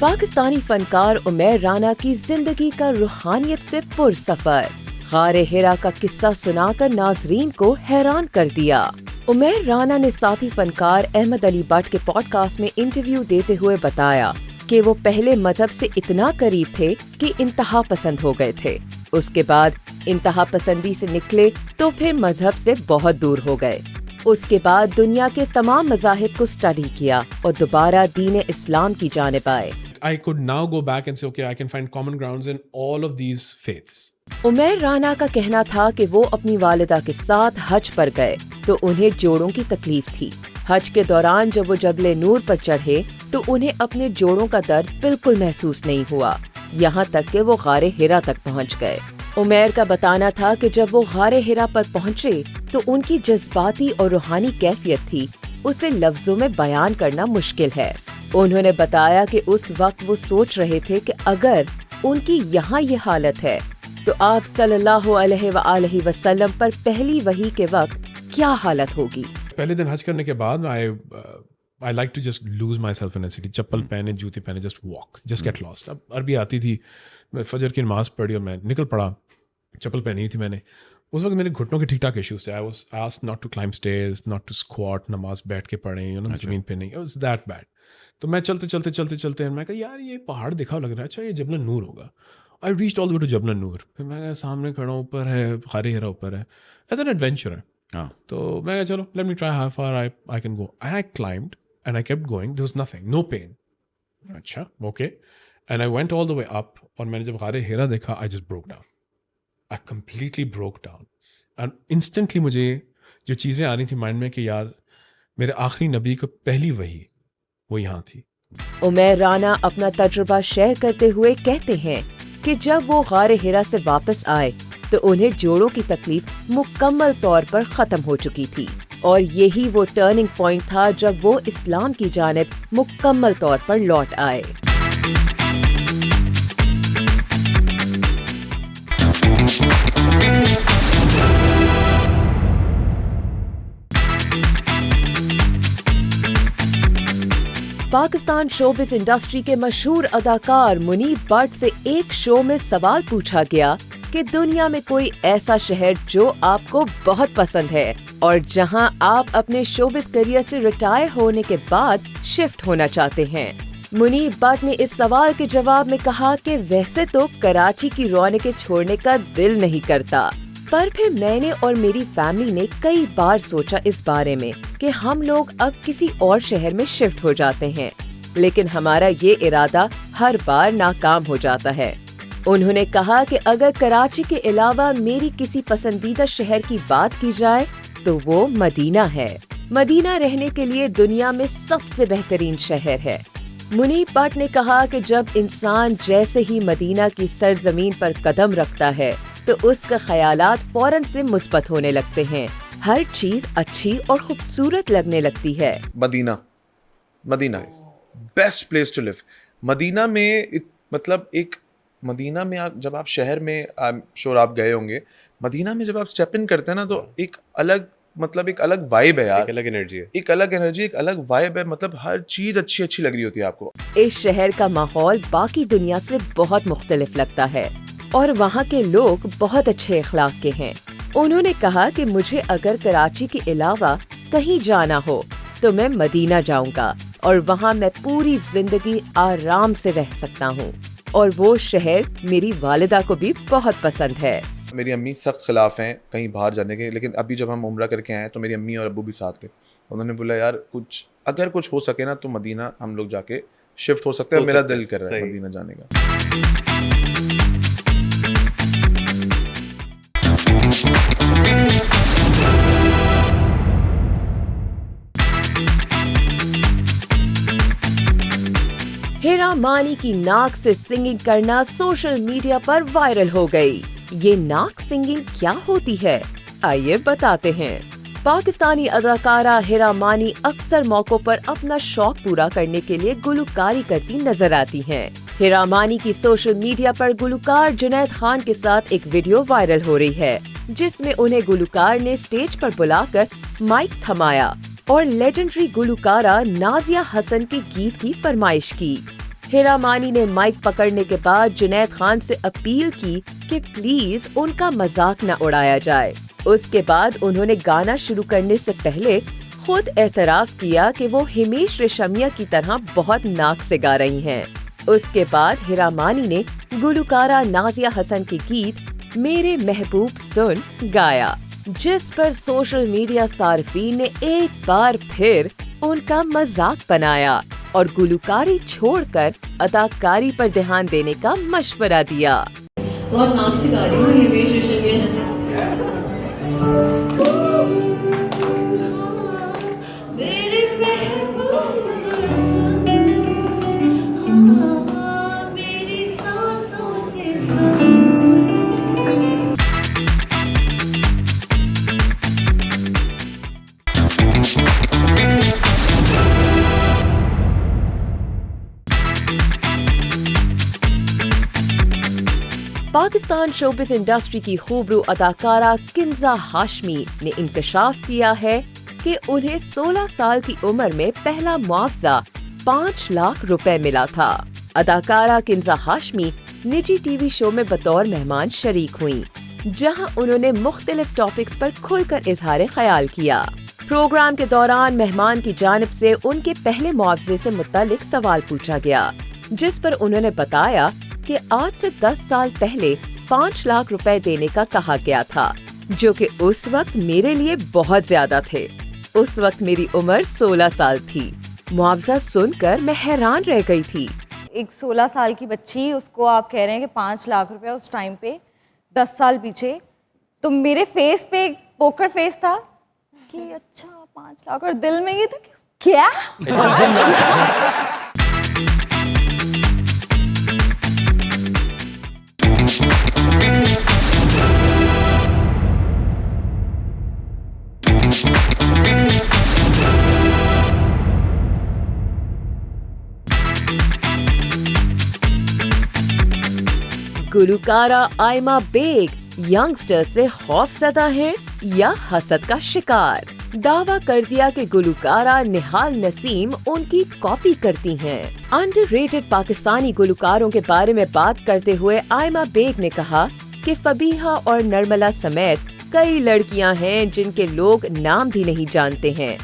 پاکستانی فنکار عمیر رانا کی زندگی کا روحانیت سے پرسفر، غار ہرا کا قصہ سنا کر ناظرین کو حیران کر دیا۔ عمیر رانا نے ساتھی فنکار احمد علی بٹ کے پوڈ کاسٹ میں انٹرویو دیتے ہوئے بتایا کہ وہ پہلے مذہب سے اتنا قریب تھے کہ انتہا پسند ہو گئے تھے، اس کے بعد انتہا پسندی سے نکلے تو پھر مذہب سے بہت دور ہو گئے۔ اس کے بعد دنیا کے تمام مذاہب کو اسٹڈی کیا اور دوبارہ دین اسلام کی جانب آئے۔ I could now go back and say, okay, I can find common grounds in all of these faiths. Umair Rana کا کہنا تھا کہ وہ اپنی والدہ کے ساتھ حج پر گئے تو انہیں جوڑوں کی تکلیف تھی۔ حج کے دوران جب وہ جبل نور پر چڑھے تو انہیں اپنے جوڑوں کا درد بالکل محسوس نہیں ہوا، یہاں تک کہ وہ غار ہرا تک پہنچ گئے۔ عمیر کا بتانا تھا کہ جب وہ غار ہرا پر پہنچے تو ان کی جذباتی اور روحانی کیفیت تھی، اسے لفظوں میں بیان کرنا مشکل ہے۔ انہوں نے بتایا کہ اس وقت وہ سوچ رہے تھے کہ اگر ان کی یہاں یہ حالت ہے تو آپ صلی اللہ علیہ وآلہ وسلم پر پہلی وحی کے وقت کیا حالت ہوگی۔ پہلے دن حج کرنے کے بعد I like to just lose myself in a city. چپل پہنے، جوتے پہنے، just walk, just get lost. اب عربی آتی تھی، میں فجر کی نماز پڑھی اور میں نکل پڑا، چپل پہنی تھی میں نے۔ اس وقت میرے گھٹنوں کے ٹھیک ٹھاک ایشوز تھے۔ I was asked not to climb stairs, not to squat, نماز بیٹھ کے پڑھیں، زمین پہ نہیں۔ It was that bad. تو میں چلتے میں کہا یار یہ پہاڑ دکھا لگ رہا ہے، اچھا یہ جبل نور ہوگا۔ I reached all the way to جبل نور۔ پھر میں کہا سامنے کھڑا ہوں، اوپر ہے غار ہرا، اوپر ہے، ایز این ایڈونچر ہے۔ تو میں کہا چلو let me try how far I can go. And I climbed and I kept going. There was nothing, no pain. اچھا okay. And I went all the way up. اور میں نے جب غار ہرا دیکھا I just broke down. I completely broke down. And instantly مجھے جو چیزیں آ رہی تھیں مائنڈ میں کہ یار میرے آخری نبی کو پہلی وحی وہ یہاں تھی۔ عمیر رانا اپنا تجربہ شیئر کرتے ہوئے کہتے ہیں کہ جب وہ غار ہرا سے واپس آئے تو انہیں جوڑوں کی تکلیف مکمل طور پر ختم ہو چکی تھی، اور یہی وہ ٹرننگ پوائنٹ تھا جب وہ اسلام کی جانب مکمل طور پر لوٹ آئے۔ پاکستان شوبز انڈسٹری کے مشہور اداکار منیب بٹ سے ایک شو میں سوال پوچھا گیا کہ دنیا میں کوئی ایسا شہر جو آپ کو بہت پسند ہے اور جہاں آپ اپنے شوبز کیریئر سے ریٹائر ہونے کے بعد شفٹ ہونا چاہتے ہیں۔ منیب بٹ نے اس سوال کے جواب میں کہا کہ ویسے تو کراچی کی رونقیں چھوڑنے کا دل نہیں کرتا، پر پھر میں نے اور میری فیملی نے کئی بار سوچا اس بارے میں کہ ہم لوگ اب کسی اور شہر میں شفٹ ہو جاتے ہیں، لیکن ہمارا یہ ارادہ ہر بار ناکام ہو جاتا ہے۔ انہوں نے کہا کہ اگر کراچی کے علاوہ میری کسی پسندیدہ شہر کی بات کی جائے تو وہ مدینہ ہے۔ مدینہ رہنے کے لیے دنیا میں سب سے بہترین شہر ہے۔ منیب بٹ نے کہا کہ جب انسان جیسے ہی مدینہ کی سرزمین پر قدم رکھتا ہے تو اس کے خیالات فوراً سے مثبت ہونے لگتے ہیں، ہر چیز اچھی اور خوبصورت لگنے لگتی ہے۔ مدینہ بیسٹ پلیس ٹو لیو۔ مدینہ میں مطلب ایک مدینہ میں جب آپ شہر میں شور آپ گئے ہوں گے، مدینہ میں جب آپ اسٹیپ ان کرتے ہیں نا تو ایک الگ مطلب ایک الگ وائب ہے یار، ایک الگ انرجی، ایک الگ وائب ہے، مطلب ہر چیز اچھی لگ رہی ہوتی ہے آپ کو۔ اس شہر کا ماحول باقی دنیا سے بہت مختلف لگتا ہے اور وہاں کے لوگ بہت اچھے اخلاق کے ہیں۔ انہوں نے کہا کہ مجھے اگر کراچی کے علاوہ کہیں جانا ہو تو میں مدینہ جاؤں گا اور وہاں میں پوری زندگی آرام سے رہ سکتا ہوں، اور وہ شہر میری والدہ کو بھی بہت پسند ہے۔ میری امی سخت خلاف ہیں کہیں باہر جانے کے، لیکن ابھی جب ہم عمرہ کر کے آئے تو میری امی اور ابو بھی ساتھ تھے۔ انہوں نے بولا یار اگر کچھ ہو سکے نا تو مدینہ ہم لوگ جا کے شفٹ ہو سکتے ہیں، میرا دل کر رہا ہے مدینہ جانے کا۔ ہیرا مانی کی ناک سے سنگنگ کرنا سوشل میڈیا پر وائرل ہو گئی۔ یہ ناک سنگنگ کیا ہوتی ہے؟ آئیے بتاتے ہیں۔ پاکستانی اداکارہ ہیرا مانی اکثر موقعوں پر اپنا شوق پورا کرنے کے لیے گلوکاری کرتی نظر آتی ہیں۔ ہیرا مانی کی سوشل میڈیا پر گلوکار جنید خان کے ساتھ ایک ویڈیو وائرل ہو رہی ہے جس میں انہیں گلوکار نے اسٹیج پر بلا کر مائک تھمایا اور لیجنڈری گلوکارہ نازیہ حسن کے گیت کی فرمائش کی۔ ہیرا مانی نے مائک پکڑنے کے بعد جنید خان سے اپیل کی کہ پلیز ان کا مذاق نہ اڑایا جائے. اس کے بعد انہوں نے گانا شروع کرنے سے پہلے خود اعتراف کیا کہ وہ ہمیش ریشمیا کی طرح بہت ناک سے گا رہی ہیں. اس کے بعد ہیرا مانی نے گلوکارہ نازیہ حسن کے گیت میرے محبوب سن گایا، جس پر سوشل میڈیا صارفین نے ایک بار پھر ان کا مذاق بنایا اور گلوکاری چھوڑ کر اداکاری پر دھیان دینے کا مشورہ دیا. بہت ناک سے گا رہی ہوں، یہ ہمیش ریشمیا ہے. پاکستان شوبز انڈسٹری کی خوبرو اداکارہ کنزا ہاشمی نے انکشاف کیا ہے کہ انہیں 16 سال کی عمر میں پہلا معاوضہ 5 لاکھ روپے ملا تھا. اداکارہ کنزا ہاشمی نجی ٹی وی شو میں بطور مہمان شریک ہوئیں، جہاں انہوں نے مختلف ٹاپکس پر کھل کر اظہار خیال کیا. پروگرام کے دوران مہمان کی جانب سے ان کے پہلے معاوضے سے متعلق سوال پوچھا گیا، جس پر انہوں نے بتایا کہ آج سے 10 سال پہلے 5 لاکھ روپے دینے کا کہا گیا تھا، جو کہ اس وقت میرے لیے بہت زیادہ تھے. اس وقت میری عمر 16 سال تھی. معاوضہ سن کر میں حیران رہ گئی تھی. ایک 16 سال کی بچی، اس کو آپ کہہ رہے ہیں کہ 5 لاکھ روپے اس ٹائم پہ 10 سال پیچھے، تو میرے فیس پہ ایک پوکر فیس تھا کہ اچھا 5 لاکھ، اور دل میں یہ تھا کہ کیا گلوکارہ آئمہ بیگ ینگسٹر سے خوف زدہ ہیں یا حسد کا شکار؟ دعویٰ کر دیا کہ گلوکارہ نہال نسیم ان کی کاپی کرتی ہیں. انڈر ریٹڈ پاکستانی گلوکاروں کے بارے میں بات کرتے ہوئے آئمہ بیگ نے کہا کہ فبیہہ اور نرملا سمیت کئی لڑکیاں ہیں جن کے لوگ نام بھی نہیں جانتے ہیں،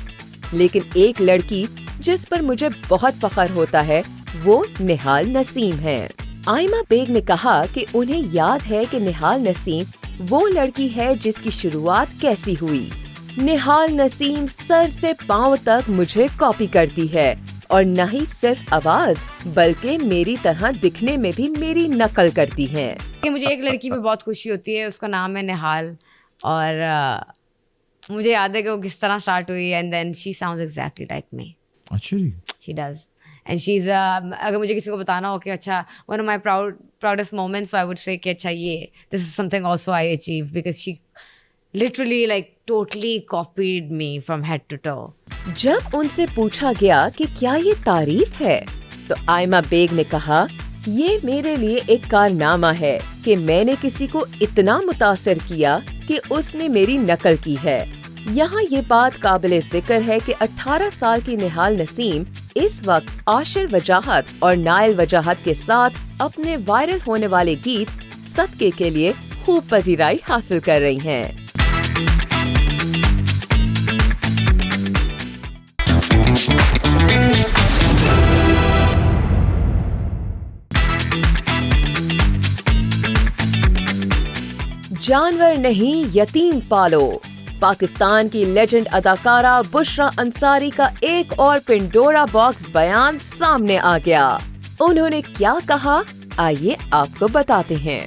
لیکن ایک لڑکی جس پر مجھے بہت فخر ہوتا ہے وہ نہال نسیم ہے. آئمہ بیگ نے کہا کہ انہیں یاد ہے کہ نہال نسیم وہ لڑکی ہے جس کی شروعات کیسی ہوئی. نہال نسیم سر سے پاؤں تک مجھے کاپی کرتی ہے، اور نہ ہی صرف آواز بلکہ میری طرح دکھنے میں بھی میری نقل کرتی ہیں. مجھے ایک لڑکی پہ بہت خوشی ہوتی ہے، اس کا نام ہے نہال، اور مجھے یاد ہے کہ وہ کس طرح اسٹارٹ ہوئی، and then she sounds exactly like me. اچھا جی، شی ڈز. اینڈ شی از اگر مجھے کسی کو بتانا ہو کہ اچھا one of my proudest moments, I would say کہ اچھا یہ this is something also I achieve, because she literally like totally copied me from head to toe. جب ان سے پوچھا گیا کہ کیا یہ تعریف ہے تو آئمہ بیگ نے کہا یہ میرے لیے ایک کارنامہ ہے کہ میں نے کسی کو اتنا متاثر کیا کہ اس نے میری نقل کی ہے. یہاں یہ بات قابل ذکر ہے کہ 18 سال کی نہال نسیم اس وقت عاشر وجاہت اور نائل وجاہت کے ساتھ اپنے وائرل ہونے والے گیت صدقے کے لیے خوب پذیرائی حاصل کر رہی ہیں. جانور نہیں یتیم پالو. پاکستان کی لیجنڈ اداکارہ بشرا انصاری کا ایک اور پنڈورا باکس بیان سامنے آ گیا. انہوں نے کیا کہا آئیے آپ کو بتاتے ہیں.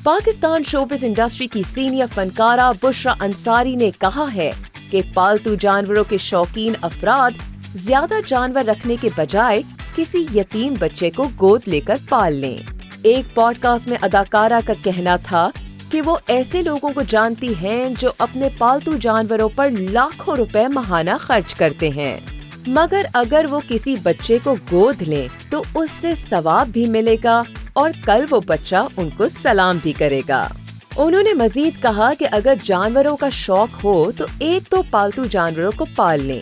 پاکستان شوبز انڈسٹری کی سینئر فنکارہ بشرا انصاری نے کہا ہے کہ پالتو جانوروں کے شوقین افراد زیادہ جانور رکھنے کے بجائے کسی یتیم بچے کو گود لے کر پال لیں. ایک پوڈ کاسٹ میں اداکارہ کا کہنا تھا کہ وہ ایسے لوگوں کو جانتی ہیں جو اپنے پالتو جانوروں پر لاکھوں روپے ماہانہ خرچ کرتے ہیں، مگر اگر وہ کسی بچے کو گود لیں تو اس سے ثواب بھی ملے گا اور کل وہ بچہ ان کو سلام بھی کرے گا. انہوں نے مزید کہا کہ اگر جانوروں کا شوق ہو تو ایک تو پالتو جانوروں کو پال لیں،